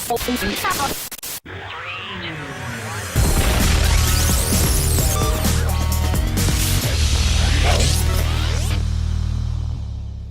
Hey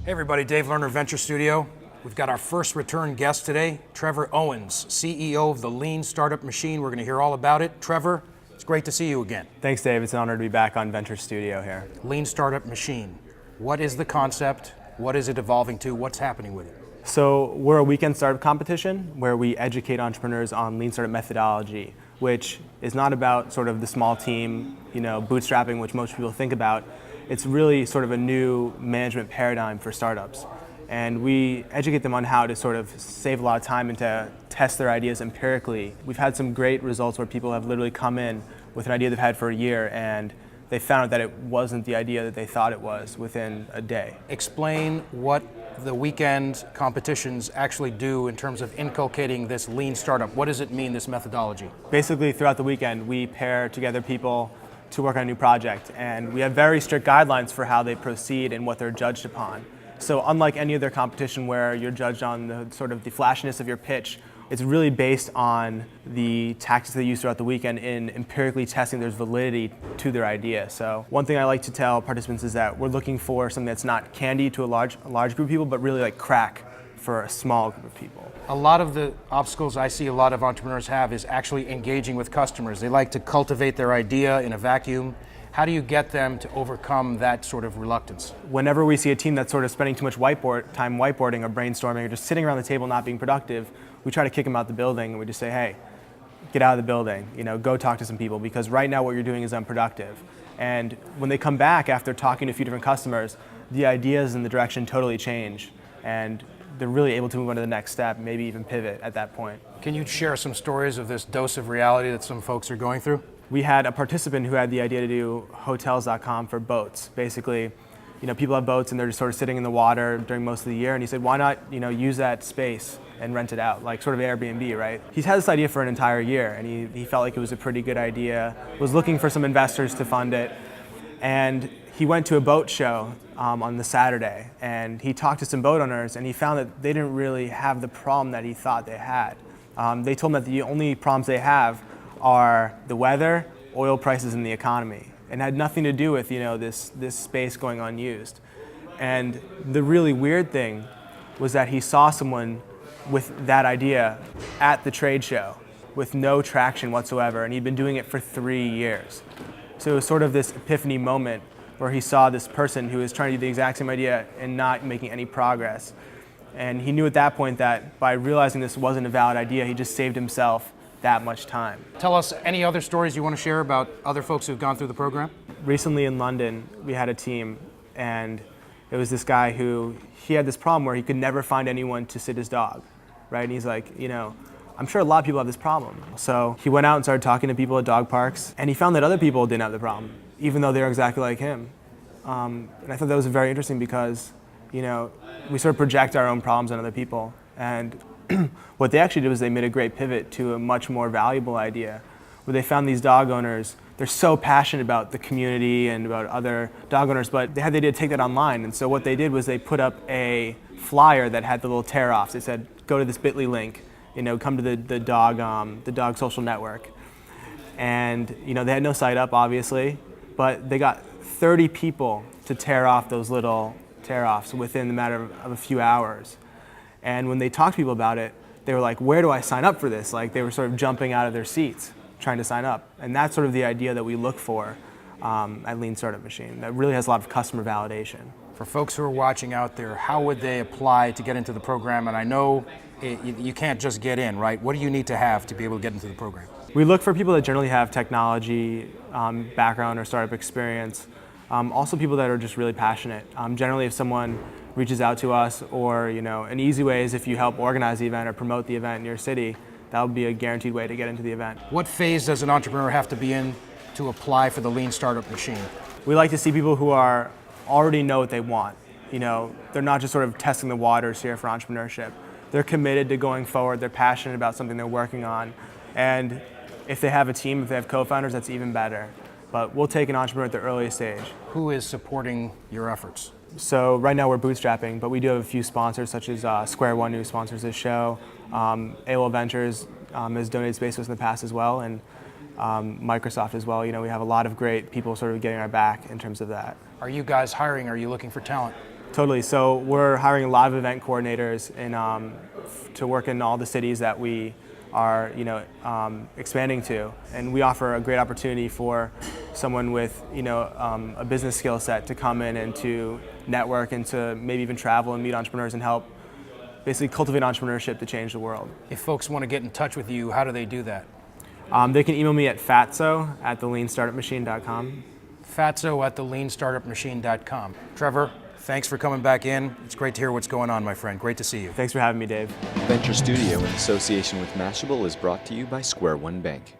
everybody, Dave Lerner, Venture Studio. We've got our first return guest today, Trevor Owens, CEO of the Lean Startup Machine. We're going to hear all about it. Trevor, it's great to see you again. Thanks, Dave. It's an honor to be back on Venture Studio here. Lean Startup Machine. What is the concept? What is it evolving to? What's happening with it? So we're a weekend startup competition where we educate entrepreneurs on lean startup methodology, which is not about sort of the small team, bootstrapping, which most people think about. It's really sort of a new management paradigm for startups. And we educate them on how to sort of save a lot of time and to test their ideas empirically. We've had some great results where people have literally come in with an idea they've had for a year and they found out that it wasn't the idea that they thought it was within a day. Explain what the weekend competitions actually do in terms of inculcating this lean startup. What does it mean, this methodology? Basically, throughout the weekend, we pair together people to work on a new project, and we have very strict guidelines for how they proceed and what they're judged upon. So unlike any other competition where you're judged on the sort of the flashiness of your pitch, it's really based on the tactics they use throughout the weekend in empirically testing there's validity to their idea. So one thing I like to tell participants is that we're looking for something that's not candy to a large group of people, but really like crack for a small group of people. A lot of the obstacles I see a lot of entrepreneurs have is actually engaging with customers. They like to cultivate their idea in a vacuum. How do you get them to overcome that sort of reluctance? Whenever we see a team that's sort of spending too much time whiteboarding or brainstorming or just sitting around the table not being productive, we try to kick them out the building and we just say, hey, get out of the building, go talk to some people, because right now what you're doing is unproductive. And when they come back after talking to a few different customers, the ideas and the direction totally change. And they're really able to move on to the next step, maybe even pivot at that point. Can you share some stories of this dose of reality that some folks are going through? We had a participant who had the idea to do hotels.com for boats. Basically, people have boats and they're just sort of sitting in the water during most of the year, and he said, why not, use that space and rent it out, like sort of Airbnb, right? He's had this idea for an entire year, and he felt like it was a pretty good idea, was looking for some investors to fund it, and he went to a boat show on the Saturday, and he talked to some boat owners, and he found that they didn't really have the problem that he thought they had. They told him that the only problems they have are the weather, oil prices, and the economy, and had nothing to do with this space going unused. And the really weird thing was that he saw someone with that idea at the trade show with no traction whatsoever, and he'd been doing it for 3 years. So it was sort of this epiphany moment where he saw this person who was trying to do the exact same idea and not making any progress. And he knew at that point that by realizing this wasn't a valid idea, he just saved himself that much time. Tell us any other stories you want to share about other folks who've gone through the program? Recently In London, we had a team, and it was this guy he had this problem where he could never find anyone to sit his dog, right? And he's like, I'm sure a lot of people have this problem. So he went out and started talking to people at dog parks, and he found that other people didn't have the problem, even though they're exactly like him. And I thought that was very interesting because, we sort of project our own problems on other people. And what they actually did was they made a great pivot to a much more valuable idea, where they found these dog owners, they're so passionate about the community and about other dog owners, but they had the idea to take that online. And so what they did was they put up a flyer that had the little tear-offs. They said, go to this bit.ly link, come to the dog social network. And they had no site up, obviously, but they got 30 people to tear off those little tear-offs within the matter of a few hours. And when they talked to people about it, they were like, where do I sign up for this? Like, they were sort of jumping out of their seats trying to sign up. And that's sort of the idea that we look for at Lean Startup Machine. That really has a lot of customer validation. For folks who are watching out there, how would they apply to get into the program? And I know you can't just get in, right? What do you need to have to be able to get into the program? We look for people that generally have technology background or startup experience. Also people that are just really passionate. Generally, if someone reaches out to us, or an easy way is if you help organize the event or promote the event in your city, that would be a guaranteed way to get into the event. What phase does an entrepreneur have to be in to apply for the Lean Startup Machine? We like to see people who already know what they want. They're not just sort of testing the waters here for entrepreneurship. They're committed to going forward. They're passionate about something they're working on. And if they have a team, if they have co-founders, that's even better. But we'll take an entrepreneur at the earliest stage. Who is supporting your efforts? So right now we're bootstrapping, but we do have a few sponsors such as Square One, who sponsors this show. AOL Ventures has donated space to us in the past as well, and Microsoft as well. You know, we have a lot of great people sort of getting our back in terms of that. Are you guys hiring? Are you looking for talent? Totally. So we're hiring a lot of event coordinators to work in all the cities that we are, expanding to, and we offer a great opportunity for someone with, a business skill set to come in and to network and to maybe even travel and meet entrepreneurs and help basically cultivate entrepreneurship to change the world. If folks want to get in touch with you, how do they do that? They can email me at fatso@theleanstartupmachine.com. fatso@theleanstartupmachine.com. Trevor, thanks for coming back in. It's great to hear what's going on, my friend. Great to see you. Thanks for having me, Dave. Venture Studio in association with Mashable is brought to you by Square One Bank.